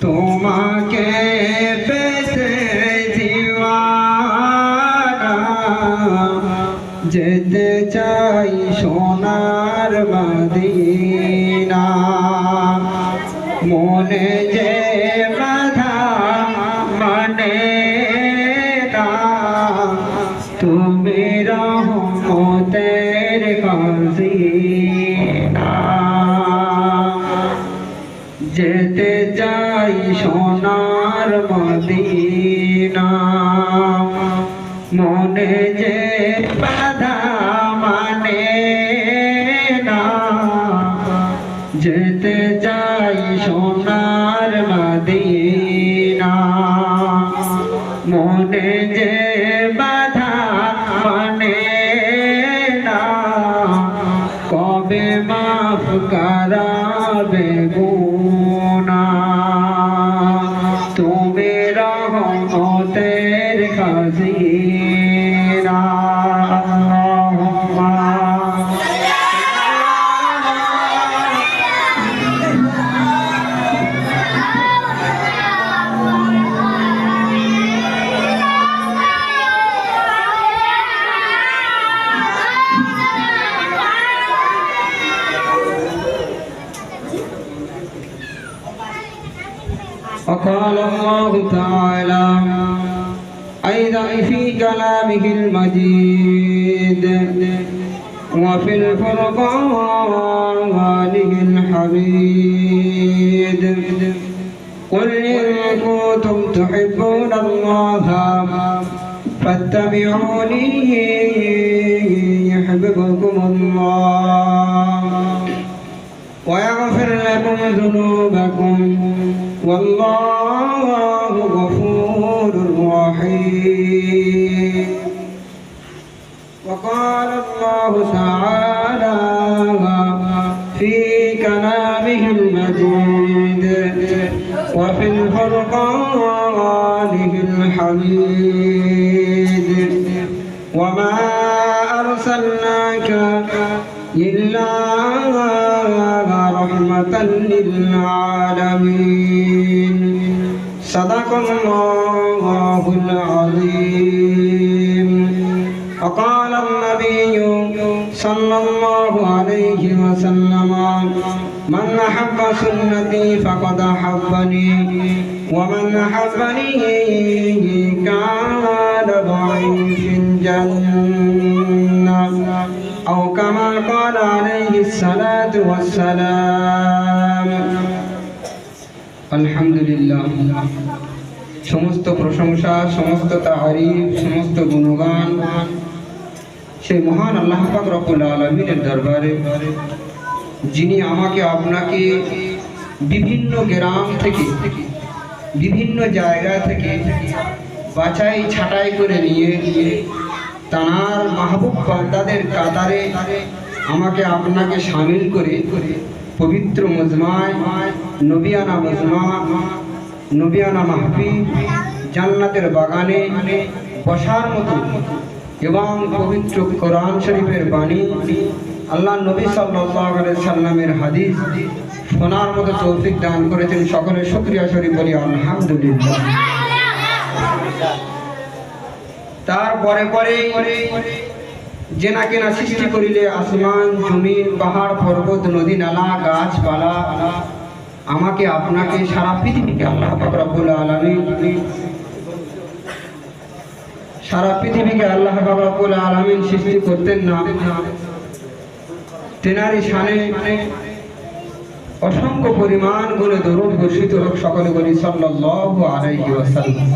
তোমাকে পেতে দিওয়ানা, যেতে চাই সোনার মদিনা। মনে যে বাধা মানে না, তুমি রহমতের খাজিনা। যেতে চাই সোনার মদিনা, মনে যে বাধা মানে না, যেতে চাই সোনার মদিনা। মনে যে বাধা মানে না, কবে মাফ করাবে গুনাহ, তুমি রহমতের খাজিনা। وقال الله تعالى أيضا في كلامه المجيد وفي الفرقان الحميد قل إن كنتم تحبون الله فاتبعوني يحببكم الله ويغفر لكم ذنوبكم والله غفور رحيم. وقال الله تعالى في كلامه المجيد وفي الفرقان الحميد وما أرسلناك إلا رحمة للعالمين. صدق الله العظيم. وقال النبي صلى الله عليه وسلم من أحب سنتي فقد أحبني ومن أحبني كان معي في الجنة أو كما قال عليه الصلاة والسلام. আলহামদুলিল্লাহ, সমস্ত প্রশংসা, সমস্ত তারিফ, সমস্ত গুণগান সেই মহান আল্লাহ পাক রব্বুল আলামিনের দরবারে, যিনি আমাকে আপনাকে বিভিন্ন গ্রাম থেকে, বিভিন্ন জায়গা থেকে বাছাই ছাঁটাই করে নিয়ে তাঁর মাহবুব বান্দাদের কাতারে আমাকে আপনাকে শামিল করে পবিত্র মজমায় নবিয়ানা মাহফিল জান্নাতের বাগানে বসার মতো এবং পবিত্র কোরআন শরীফের বাণী, আল্লাহ নবী সাল্লাল্লাহু আলাইহি সাল্লামের হাদিস শোনার মতো তৌফিক দান করেছেন। সকলে শুকরিয়া শরীফ বলি আলহামদুলিল্লাহ। তারপরে যে নাকি না সৃষ্টি করিলে আসমান জমিন পাহাড় পর্বত নদী নালা গাছপালা আমাকে আপনাকে সারা পৃথিবীকে আল্লাহ পাক রব্বুল আলামিন সৃষ্টি করতেন না, তেনারি শানে অসংখ্য পরিমাণ গুণে দরুদ বর্ষিত হোক। সকলে বলি সাল্লাল্লাহু আলাইহি ওয়াসাল্লাম।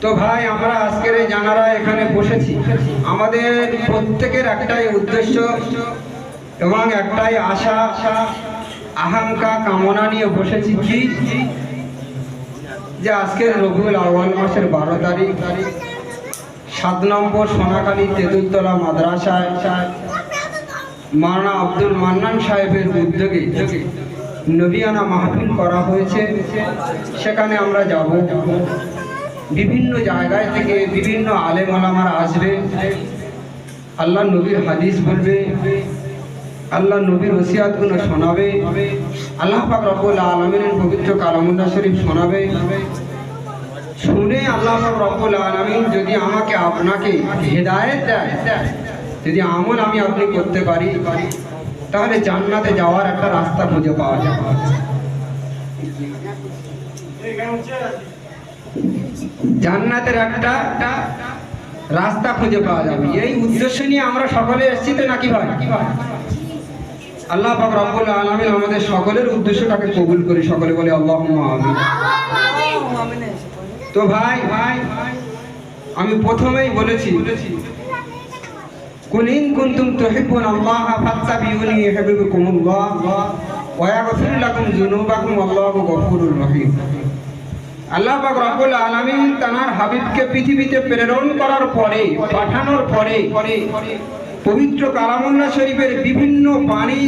তো ভাই, আমরা আজকের এই জানারা এখানে বসেছি, আমাদের প্রত্যেকের একটাই উদ্দেশ্য এবং একটাই আশা আকাঙ্ক্ষা কামনা নিয়ে বসেছি, কি যে আজকের রবিউল আউয়াল মাসের 12 তারিখ 7 নম্বর সোনাখালী তেঁতুলতলা মাদ্রাসায় মাওলানা আব্দুল মান্নান সাহেবের উদ্যোগে নবিয়ানা মাহফিল করা হয়েছে। সেখানে আমরা যাব। বিভিন্ন জায়গায় থেকে বিভিন্ন আলেম ওলামারা আসবে, আল্লাহ নবীর হাদিস বলবে, আল্লাহ নবীর ওসিয়াতগুলো শোনাবে, আল্লাহ পাক রব্বুল আলামিনের পবিত্র কালামুল্লাহ শরীফ শোনাবে। শুনে আল্লাহ পাক রব্বুল আলামিন যদি আমাকে আপনাকে হেদায়েত দেয়, যদি আমল আমি আপনি করতে পারি, তাহলে জান্নাতে যাওয়ার একটা রাস্তা খুঁজে পাওয়া যাবে। জান্নাতের একটা রাস্তা খুঁজে পাওয়া যাবে। এই উদ্দেশ্য নিয়ে আমরা সকলে এসেছি তো নাকি ভাই? আল্লাহ পাক রব্বুল আলামিন আমাদের সকলের উদ্দেশ্যটাকে কবুল করে, সকলে বলে আল্লাহুম্মা আমিন। তো ভাই আমি প্রথমেই বলেছি, কুল ইন কুনতুম তুহিব্বুনাল্লাহ ফাত্তাবিউনি ইউহিব্বুকুমুল্লাহ ওয়া ইয়াগফির লাকুম যুনুবাকুম আল্লাহু গফুরুর রহিম। আল্লাহ পাক রব্বুল আলামিন তার হাবিবকে পৃথিবীতে প্রেরণ করার পরে, পাঠানোর পরে পবিত্র কালামুল্লাহ শরীফের বিভিন্ন বাণী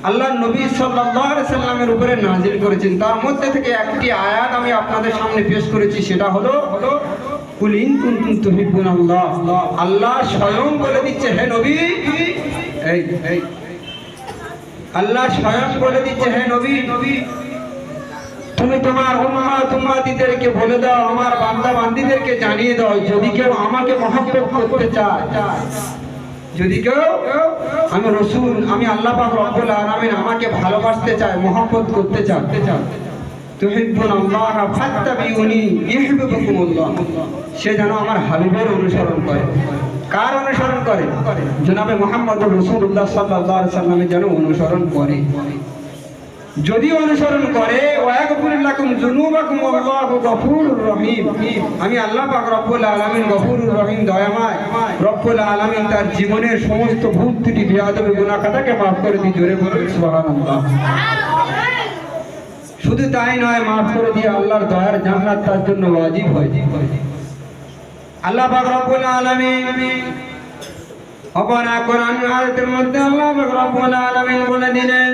আল্লাহ নবী সাল্লাল্লাহু আলাইহি সাল্লামের উপরে নাজিল করেছেন। তার মধ্যে থেকে একটি আয়াত আমি আপনাদের সামনে পেশ করেছি, সেটা হলো কুল ইন কুনতুম তুহিব্বুনাল্লাহ। আল্লাহ স্বয়ং বলে দিচ্ছে, হে নবী, এই আল্লাহ স্বয়ং বলে দিচ্ছে, হে নবী, তুমি তোমার উম্মতিদেরকে বলে দাও, আমার বান্দা বান্দীদেরকে জানিয়ে দাও, যদি কেউ আমাকে মহব্বত করতে চায়, যদি কেউ, আমি রাসূল, আমি আল্লাহ পাক রব্বুল আলামিন আমাকে ভালোবাসতে চায়, মহব্বত করতে চায়, তুহিব্বুনাল্লাহ ফাত্তাবিউনি ইউহিব্বুকুমুল্লাহ, সে যেন আমার হাবিবের অনুসরণ করে। কার অনুসরণ করে? জনাবে মুহাম্মদুর রাসূলুল্লাহ সাল্লাল্লাহু আলাইহি সাল্লামের যেন অনুসরণ করে। যদি অনুসরণ করে, ওয়াগফির লাকুম যুনুবাকুম আল্লাহু গফুরুর রহিম, আমি আল্লাহ পাক রব্বুল আলামিন গফুরুর রহিম, দয়াময় রব্বুল আলামিন তার জীবনের সমস্ত ভুল ত্রুটি বেয়াদবি গুনাহ খাতাকে maaf করে দিই। জোরে বলুন সুবহানাল্লাহ। শুধু তাই নয়, maaf করে দিয়ে আল্লাহর দয়ার জান্নাত তার জন্য ওয়াজিব হয়। আল্লাহ পাক রব্বুল আলামিন অপরা কোরআন আয়াতের মধ্যে আল্লাহ পাক রব্বুল আলামিন বলে দিলেন,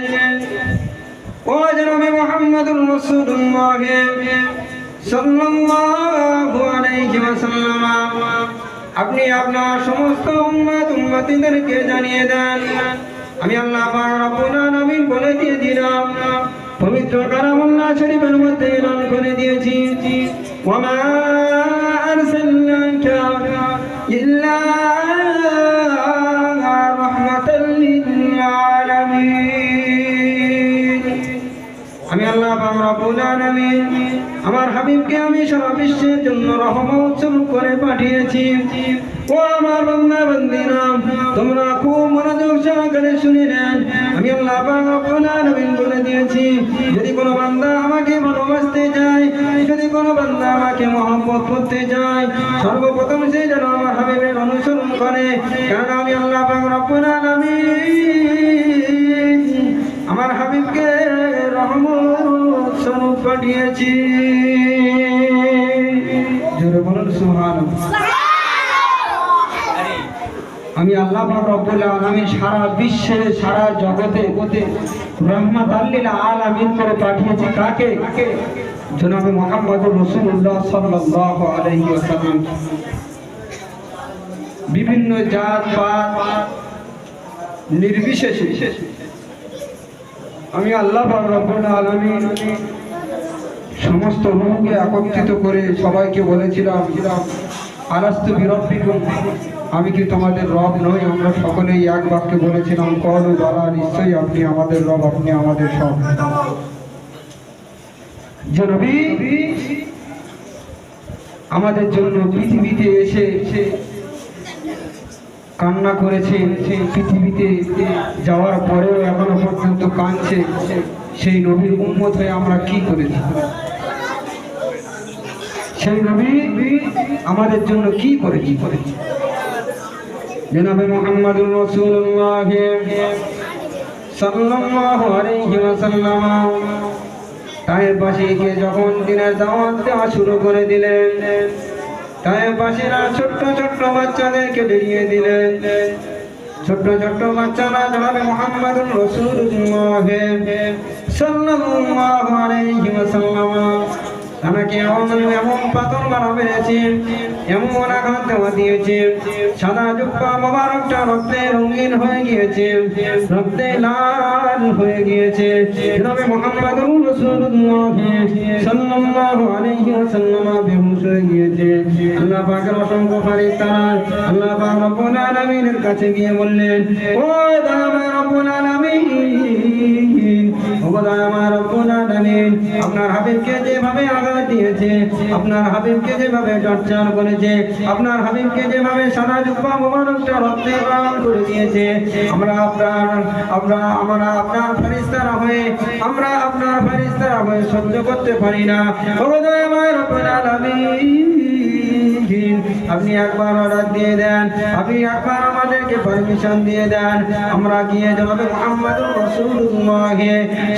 ও জনাবে মুহাম্মদুর রাসূলুল্লাহ সাল্লাল্লাহু আলাইহি ওয়াসাল্লাম, আপনি আপনার সমস্ত উম্মতিদেরকে জানিয়ে দেন, আমি আল্লাহ পাক রব্বুল আলামিন বলে দিয়ে দিলাম, পবিত্র কালামুল্লাহ শরীফের মধ্যে এলান করে দিয়েছি, ওয়া মা আরসালনাকা ইল্লা রাহমাতাল লিল আলামিন। আমি আল্লাহ পাক রব্বুল আলামিন আমার হাবিবকে আমি সারা বিশ্বের জন্য রহমত স্বরূপ করে পাঠিয়েছি। ও আমার বান্দা বান্দীরা, তোমরা খুব মনোযোগ সহকারে শুনে নেন। আমি আল্লাহ পাক রব্বুল আলামিন বলে দিয়েছি, যদি কোনো বান্দা আমাকে ভালোবাসতে চায়, যদি কোনো বান্দা আমাকে মহব্বত করতে চায়, সর্বপ্রথম সে যেন আমার হাবিবের অনুসরণ করে। কারণ আমি আল্লাহ পাক রব্বুল আলামিন আমার হাবিবকে রহমত স্বরূপ পাঠিয়েছি। জোরে বলুন সুবহানাল্লাহ। আমি আল্লাহ পাক রব্বুল আলামিন সারা বিশ্বে, সারা জগতে রহমাতাল লিল আলামিন করে পাঠিয়েছি। কাকে? জনাবে মুহাম্মদুর রাসূলুল্লাহ সাল্লাল্লাহু আলাইহি ওয়াসাল্লাম। বিভিন্ন জাত পাত নির্বিশেষে আমি আল্লাহ পাক রব্বুল আলামিন সমস্ত রূহকে একত্রিত করে সবাইকে বলেছিলাম, আলাস্তু বিরাব্বিকুম, আমি কি তোমাদের রব নই? আমরা সকলেই এক বাক্যে বলেছিলাম, ক্বালু বালা, নিশ্চয়ই আপনি আমাদের রব, আপনি আমাদের সব। যে নবী আমাদের জন্য পৃথিবীতে এসে কান্না করেছে, পৃথিবীতে যাওয়ার পরেও এখনো পর্যন্ত কাঁদছে, সেই নবীর উম্মত হয়ে আমরা কি করেছি? সেই নবী আমাদের জন্য কি করেছি? জনাবে মুহাম্মদুর রাসূলুল্লাহ সাল্লাল্লাহু আলাইহি ওয়াসাল্লাম তায়েফ বাসীকে যখন দিনের দাওয়াত দেওয়া শুরু করে দিলেন, তায়েফ বাসীরা ছোট্ট ছোট্ট বাচ্চাদেরকে ডেরিয়ে দিলেন। ছোট্ট ছোট্ট বাচ্চারা জনাবে মুহাম্মদুর রাসূলুল্লাহ সাল্লাল্লাহু আলাইহি ওয়াসাল্লাম আমাকে এমন পাথর মারা মেরেছে, এমন আঘাত দেওয়া দিয়েছে, সাদা জুব্বা মোবারকটা রক্তে রঙিন হয়ে গিয়েছে, রক্তে লাল হয়ে গিয়েছে। জনাবে মুহাম্মদুর রাসূলুল্লাহ সাল্লাল্লাহু আলাইহি ওয়াসাল্লাম বেহুশ হয়ে গিয়েছে। আল্লাহ পাকের অসংখ্য ফেরেশতারা আল্লাহ পাক রব্বুল আলামিনের কাছে গিয়ে বললেন, ও দয়াময় রব্বুল আলামিন, ও দয়াময় রব্বুল আলামিন, আপনার হাবিবকে যেভাবে আঘাত দিয়েছে, আপনার হাবিবকে যেভাবে টর্চার করেছে, আপনার হাবিবকে যেভাবে সাদা জুব্বা মোবারকটা রক্তে লাল করে দিয়েছে, আমরা আপনার ফেরেশতারা হয়ে সহ্য করতে পারি না। ও দয়াময় রব্বুল আলামিন, আপনি একবার অর্ডার দিয়ে দেন, আপনি একবার আমাদেরকে পারমিশন দিয়ে দেন, আমরা গিয়ে জনাবে মুহাম্মদুর রাসূলুল্লাহ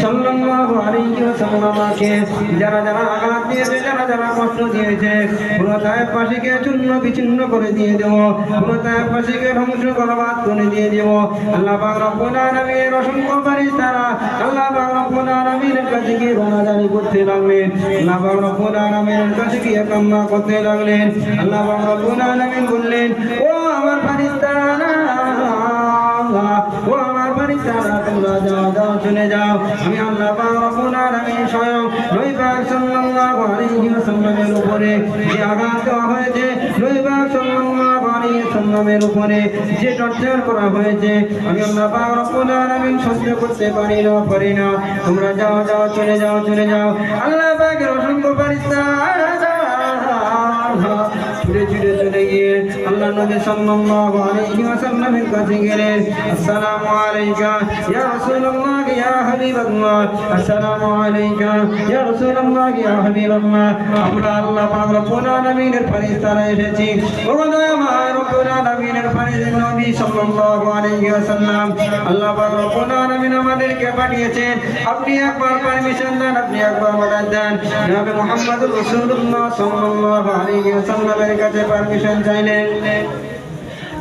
সাল্লাল্লাহু আলাইহি ওয়াসাল্লামকে যারা যারা আঘাত দিয়েছে, যারা যারা কষ্ট দিয়েছে, পুরো তায়েফবাসীকে চূর্ণ বিচূর্ণ করে দিয়ে দেব, পুরো তায়েফবাসীকে ধ্বংস বরবাদ করে দিয়ে দেব। আল্লাহ পাক রব্বুল আলামিনের অসংখ্য ফেরেশতারা আল্লাহ পাক রব্বুল আলামিনের কাছে গিয়ে রোনাজারি করতে লাগলেন, আল্লাহ পাক রব্বুল আলামিনের কাছে গিয়ে কান্না করতে লাগলেন। আল্লাহ পাক রব্বুল আলামিন বললেন, ও আমার ফেরেশতারা, ও আমার ফেরেশতারা, তোমরা যাও চলে যাও। আমি আল্লাহ পাক রব্বুল আলামিন স্বয়ং নবী পাক সাল্লাল্লাহু আলাইহি ওয়াসাল্লামের উপরে যে আঘাত দেওয়া হয়েছে, নবী পাক সাল্লাল্লাহু আলাইহি ওয়াসাল্লামের উপরে যে টর্চার করা হয়েছে, আমি আল্লাহ পাক রব্বুল আলামিন সহ্য করতে পারি না। তোমরা যাও চলে যাও। আল্লাহ পাকের অসংখ্য ফেরেশতারা ছুটে চলে গিয়ে আল্লাহ নবী সাল্লাল্লাহু আলাইহি ওয়াসাল্লামের কাছে গেলেন। আসসালামু আলাইকা ইয়া রাসূলুল্লাহ ইয়া হাবিবাল্লাহ, আসসালামু আলাইকা ইয়া রাসূলুল্লাহ ইয়া হাবিবাল্লাহ, আমরা আল্লাহ পাক রব্বুল আলামিনের ফেরেশতারা এসেছি। ও দয়াময় রব্বুল আলামিনের ফেরেশতা নবী সাল্লাল্লাহু আলাইহি ওয়াসাল্লাম, আল্লাহ পাক রব্বুল আলামিন আমাদেরকে পাঠিয়েছেন, আপনি একবার পারমিশন দেন, আপনি একবার অর্ডার দেন। জনাবে মুহাম্মদুর রাসূলুল্লাহ সাল্লাল্লাহু আলাইহি ওয়াসাল্লামের কাছে পারমিশন চাইলেন।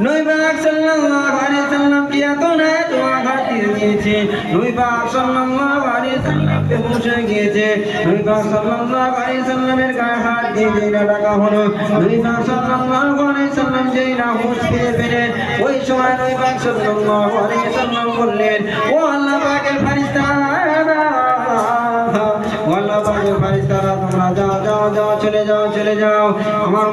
নবী পাক সাল্লাল্লাহু আলাইহি ওয়াসাল্লাম কি এত আঘাত দিয়েছে, নবী পাক সাল্লাল্লাহু আলাইহি ওয়াসাল্লাম বেহুশ হয়ে গিয়েছে। নবী পাক সাল্লাল্লাহু আলাইহি ওয়াসাল্লামের গায়ে হাত দিয়ে যেই না ডাকা হলো, নবী পাক সাল্লাল্লাহু আলাইহি ওয়াসাল্লাম যেই না হুঁশ ফিরে পেলেন, ওই সময় নবী পাক সাল্লাল্লাহু আলাইহি ওয়াসাল্লাম বললেন, ও আল্লাহ পাকের ফেরেশতারা, আল্লাহ পাকের ফেরেশতারা, তোমরা যাও চলে যাও। আমার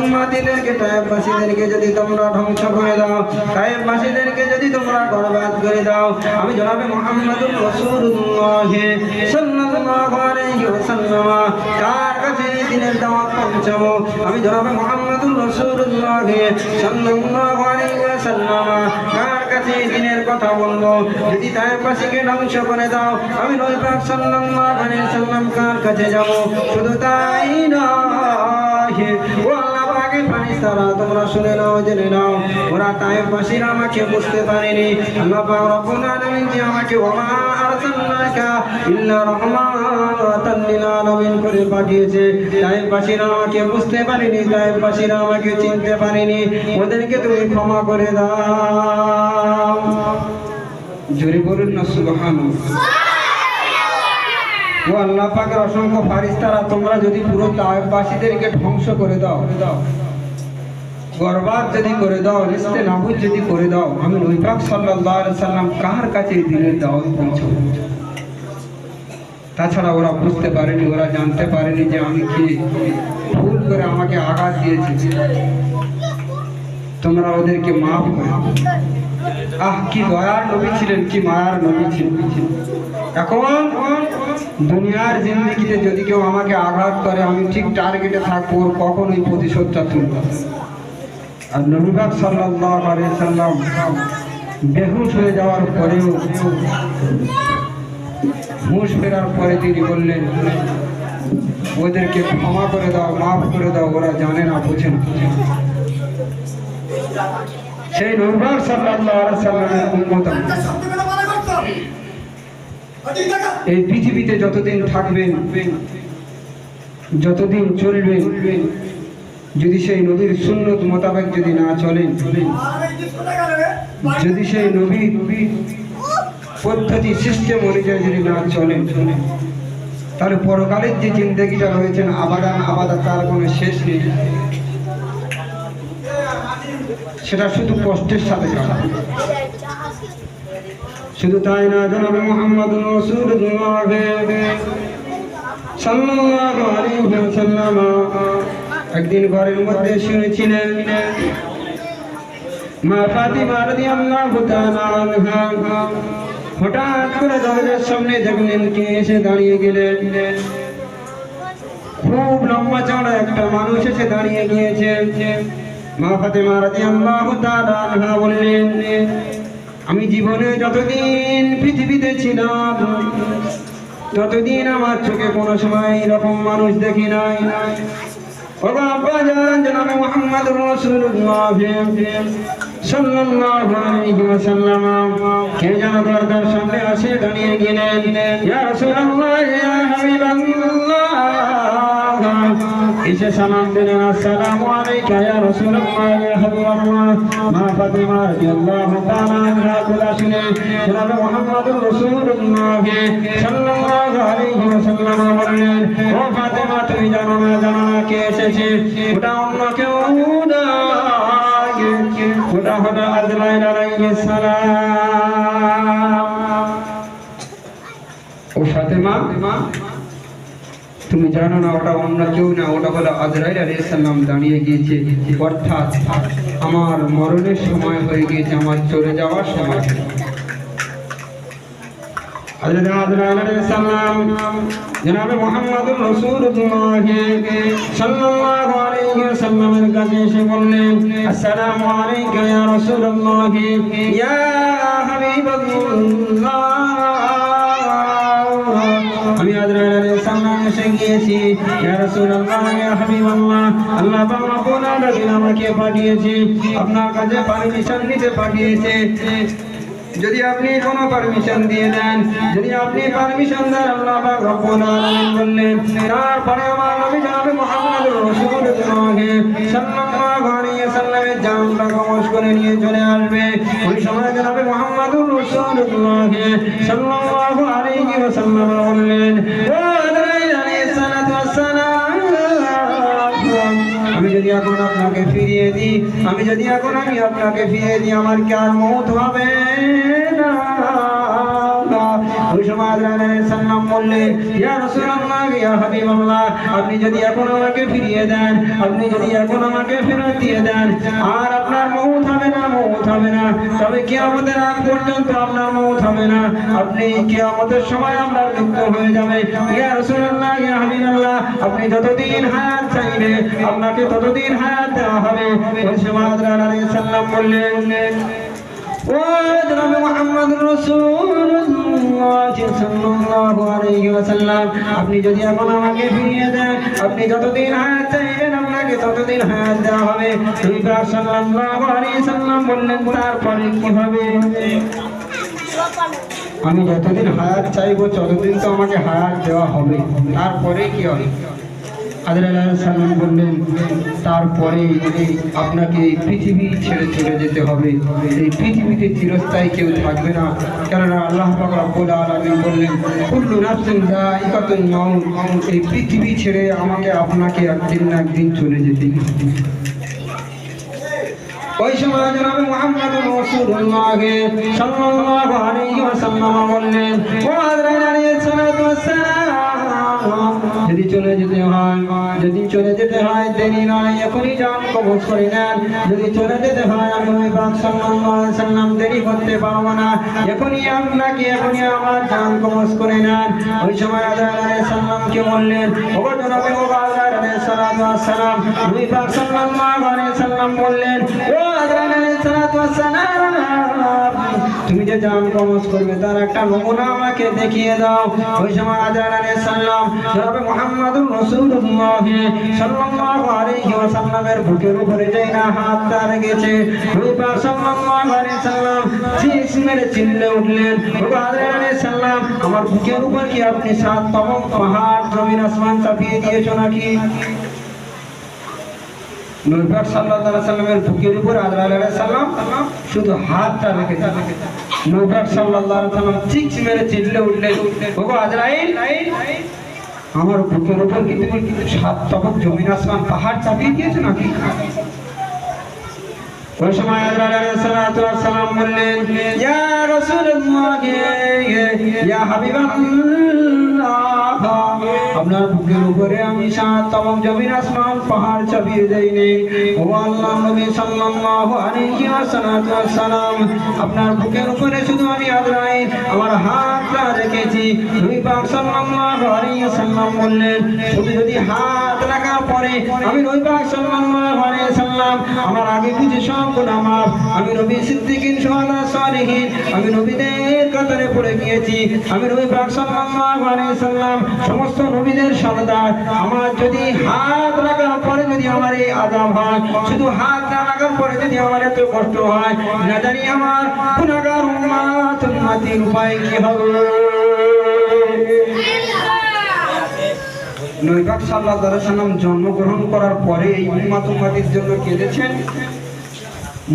উম্মতিদেরকে তায়েফবাসীদেরকে যদি তোমরা ধ্বংস করে দাও, তায়েফবাসীদেরকে যদি তোমরা বরবাদ করে দাও, আমি জনাবে মুহাম্মদুর রাসূলুল্লাহ সাল্লাল্লাহু আলাইহি ওয়াসাল্লাম কার কাছে দ্বীনের দাওয়াত পৌঁছাবো, আমি জনাবে মুহাম্মদুর রাসূলুল্লাহ সাল্লাল্লাহু আলাইহি ওয়াসাল্লাম কার কাছে দ্বীনের কথা বলবো। যদি তায়েফবাসীকে ধ্বংস করে দাও, আমি নবী পাক সাল্লাল্লাহু আলাইহি ওয়াসাল্লাম কার কাছে যাব। শুধু তাই নয়, ও আল্লাহ পাকের ফেরেশতারা, তোমরা শুনে নাও, জেনে নাও, ওরা তায়েফবাসীরা আমাকে বুঝতে পারেনি। আল্লাহ পাক রব্বুল আলামিন যে আমাকে ওয়া আরসালনাকা ইল্লা রাহমাতাল লিল আলামিন করে পাঠিয়েছে, তায়েফবাসীরা আমাকে বুঝতে পারেনি, তায়েফবাসীরা আমাকে চিনতে পারেনি, ওদেরকে তুমি ক্ষমা করে দাও। জোরে বলুন না সুবহানাল্লাহ। ও আল্লাহ পাকের অসংখ্য ফেরেশতারা, তোমরা যদি পুরো তায়েফবাসীদেরকে ধ্বংস করে দাও, বরবাদ যদি করে দাও, নিস্তেনাবুদ যদি করে দাও, আমি নবী পাক সাল্লাল্লাহু আলাইহি ওয়াসাল্লাম কার কাছে দ্বীনের দাওয়াত পৌঁছাবো। তাছাড়া ওরা বুঝতে পারেনি, ওরা জানতে পারেনি যে আমি কি ভুল করে আমাকে আঘাত দিয়েছি, তোমরা ওদেরকে মাফ করে। কি দয়ার নবী ছিলেন, কি মায়ার নবী ছিলেন। এখন দুনিয়ার জিন্দেগিতে যদি কেউ আমাকে আঘাত করে, আমি ঠিক টার্গেটে থাকবো, কখনোই প্রতিশোধটা তুলব। আর নবী পাক সাল্লাল্লাহু আলাইহি ওয়াসাল্লাম বেহুশ হয়ে যাওয়ার পরেও, হুঁশ ফেরার পরে তিনি বললেন, ওদেরকে ক্ষমা করে দাও, মাফ করে দাও, ওরা জানে না, বোঝে না। সেই নবী পাক সাল্লাল্লাহু আলাইহি ওয়াসাল্লামের উম্মত এই পৃথিবীতে যতদিন থাকবেন, যতদিন চলবেন, যদি সেই নবীর সুন্নত মোতাবেক যদি না চলেন, যদি সেই নবীর পদ্ধতি সিস্টেম অনুযায়ী যদি না চলেন, তাহলে পরকালের যে জিন্দেগিটা রয়েছেন আবাদান আবাদা তার কোনো শেষ নেই, সেটা শুধু কষ্টের সাথে কাটাবে। শুধু তাই না, জনাবে মুহাম্মদুর রাসূলুল্লাহ সাল্লাল্লাহু আলাইহি ওয়াসাল্লাম একদিন ঘরের মধ্যে শুনেছিলেন মা ফাতিমা রাদিয়াল্লাহু তাআলা আনহা হঠাৎ করে দরজার সামনে দেখলেন কে এসে দাঁড়িয়ে গেলেন। খুব লম্বা চওড়া একটা মানুষ এসে দাঁড়িয়ে গিয়েছে। মা ফাতিমা রাদিয়াল্লাহু তাআলা আনহা বললেন, আমি জীবনে যতদিন পৃথিবীতে ছিলাম ততদিন আমার চোখে কোনো সময় এরকম মানুষ দেখি নাই। ও বাবা জান, জনাবে মুহাম্মদুর রাসূলুল্লাহ সাল্লাল্লাহু আলাইহি ওয়াসাল্লাম কে যেন দরজার সামনে এসে দাঁড়িয়ে গেলেন। ইয়া রাসূলুল্লাহ, ইয়া হাবিবাল্লাহ, এসে সালাম দিলেন, আসসালামু আলাইকা ইয়া রাসূলুল্লাহ, ইয়া হাবিবাল্লাহ। মা ফাতিমা রাদিয়াল্লাহু তাআলা আনহা কথা শুনে জনাবে মুহাম্মদুর রাসূলুল্লাহ সাল্লাল্লাহু আলাইহি ওয়াসাল্লাম বললেন, ও ফাতিমা, তুমি জানো না কে এসেছে? ওটা অন্য কেউ না, ওটা হলো আজরাইল আলাইহিস সালাম। ও ফাতিমা, তুমি জানো না ওটা অন্য কেউ না, ওটা হলো আজরাইল আলাইহিস সালাম দাঁড়িয়ে গিয়েছে। অর্থাৎ আমার মরণের সময় হয়ে গিয়েছে, আমার চলে যাওয়ার সময়। হযরত আজরাইল আলাইহিস সালাম জনাবে মুহাম্মদুর রাসূলুল্লাহ সাল্লাল্লাহু আলাইহি ওয়াসাল্লামের কাছে এসে বললেন, আসসালামু আলাইকা ইয়া রাসূলুল্লাহ, ইয়া হাবিবাল্লাহ, আমি আজরাইল আলাইহিস সালাম এসে গিয়েছি। ইয়া রাসূলুল্লাহ, ইয়া হাবিবাল্লাহ, আল্লাহ পাক রব্বুল আলামিন আমাকে পাঠিয়েছে, আপনার কাছে পারমিশন নিতে পাঠিয়েছে। যদি আপনি কোনো পারমিশন দিয়ে দেন, যদি আপনি পারমিশন দেন, আল্লাহ পাক রব্বুল আলামিন বললেন, তারপরে আমার নবী জনাবে মুহাম্মদুর রাসূলুল্লাহ সাল্লাল্লাহু আলাইহি ওয়াসাল্লামের জানটা কবজ করে নিয়ে চলে আসবে। ওই সময় জনাবে মুহাম্মদুর রাসূলুল্লাহ সাল্লাল্লাহু আলাইহি ওয়াসাল্লাম বললেন, ও আজরাইল আলাইহিস সালাতু ওয়াস সালাম, আমি যদি এখন আপনাকে ফিরিয়ে দিই, আমি আপনাকে ফিরিয়ে দিই, আমার কি আর মওত হবে না? ওই সময় আজরাইল আলাইহিস সালাম বললেন, ইয়া রাসূলুল্লাহ, ইয়া হাবিবাল্লাহ, আপনি যদি এখন আমাকে ফিরিয়ে দেন, আপনি যদি এখন আমাকে ফেরত দিয়ে দেন, আর আপনার মওত হবে না, তবে কিয়ামতের আগ পর্যন্ত আপনার মওত হবে না, আপনি কিয়ামতের সময় আপনার মৃত্যু হয়ে যাবে। ইয়া রাসূলুল্লাহ, ইয়া হাবিবাল্লাহ, আপনি যতদিন হায়াত চাইবে আপনাকে ততদিন হায়াত দেওয়া হবে। ওই সময় আজরাইল আলাইহিস সালাম বললেন, ও জনাবে মুহাম্মদুর রাসূলুল্লাহ সাল্লাল্লাহু আলাইহি ওয়াসাল্লাম, আপনি যদি এখন আমাকে ফিরিয়ে দেন, আপনি যতদিন হায়াত চাইবেন আপনাকে ততদিন হায়াত দেওয়া হবে। নবী পাক সাল্লাল্লাহু আলাইহি ওয়াসাল্লাম বললেন, তারপরে কি হবে? আমি যতদিন হায়াত চাইবো ততদিন তো আমাকে হায়াত দেওয়া হবে, তারপরে কি হবে? আজরাইল আলাইহিস সালাম বললেন, তারপরে আপনাকে পৃথিবী ছেড়ে চলে যেতে হবে। এই পৃথিবীতে চিরস্থায়ী কেউ থাকবে না, কেননা আল্লাহ পাক রব্বুল আলামিন বললেন, কুল্লু নাফসিন যায়িকাতুল মাউত, এই পৃথিবী ছেড়ে আমাকে আপনাকে একদিন না একদিন চলে যেতে হবে। ওই সময় জনাবে মুহাম্মদুর রাসূলুল্লাহ সাল্লাল্লাহু আলাইহি ওয়াসাল্লাম বললেন, ও আজরাইল আলাইহিস সালাতু ওয়াস সালাম, যদি চলে যেতে হয় দেরি নয়, এখনই জান কবজ করে নেন। যদি চলে যেতে হয়, আমি নবী পাক সাল্লাল্লাহু আলাইহি ওয়াসাল্লাম দেরি করতে পারবো না, এখনই আমার জান কবজ করে নেন। ওই সময় আজরাইল আলাইহিস সালামকে বললেন, ও জনাবে আজরাইল আলাইহিস সালাতু ওয়াস সালাম, নবী পাক সাল্লাল্লাহু আলাইহি ওয়াসাল্লাম বললেন, ও আজরাইল আলাইহিস সালাতু ওয়াস সালাম, তুমি যে জান কবজ করবে তার একটা নমুনা আমাকে দেখিয়ে দাও। ওই সময় আজরাইল আলাইহিস সালাম জনাবে মুহাম্মদুর রাসূলুল্লাহ সাল্লাল্লাহু আলাইহি ওয়াসাল্লামের বুকের উপরে যেই না হাতটা রেখেছে, নবী পাক সাল্লাল্লাহু আলাইহি ওয়াসাল্লাম চিৎ মেরে চিল্লে উঠলেন, ও আজরাইল আলাইহিস সালাম, আমার বুকের উপর কি আপনি 7 তমক পাহাড় জমিন আসমান চাপিয়ে দিয়েছো নাকি? নবী পাক সাল্লাল্লাহু আলাইহি ওয়াসাল্লামের বুকের উপর আজরাইল আলাইহিস সালাম শুধু হাতটা রেখেছে। নবী পাক সাল্লাল্লাহু আলাইহি ওয়াসাল্লাম চিৎ মেরে চিল্লে উঠলেন, ও আজরাইল, আমার বুকের উপর কি তুমি 7 তবক জমিন আসমান পাহাড় চাপিয়ে দিয়েছো নাকি? ওই সময় আজরাইল আলাইহিস সালাতু ওয়াস সালাম বললেন, ইয়া রাসূলুল্লাহ, ইয়া হাবিবাল্লাহ, আপনার বুকের উপরে আমি 7 তবক জমিন আসমান পাহাড় চাপিয়ে দেইনি। ও আল্লাহর নবী সাল্লাল্লাহু আলাইহি ওয়াসাল্লাম, আপনার বুকের উপরে শুধু আমি আজরাইল আমার হাতটা রেখেছি। নবী পাক সাল্লাল্লাহু আলাইহি ওয়াসাল্লাম বললেন, শুধু যদি হাত রাখার পরে আমি নবী পাক সাল্লাল্লাহু আলাইহি ওয়াসাল্লাম আমার আগে বুঝে সব গুনাহ মাফ, আমি নবী সিদ্দিকিন শুহাদা সালিহিন, আমি নবীদের কাতারে পড়ে গিয়েছি। আমি নবী পাক সাল্লাল্লাহু আলাইহি ওয়াসাল্লাম সমস্ত নবীদের সরদার। আমার যদি হাত রাখার পরে যদি আমার এই আযাব হয়, শুধু হাত না রাখার পরে যদি আমার এত কষ্ট হয়, না জানি আমার গুনাহগার উম্মতের উপায় কি হবে। নবী পাক সাল্লাল্লাহু আলাইহি ওয়াসাল্লাম জন্মগ্রহণ করার পরে এই উম্মতের জন্য কেঁদেছেন,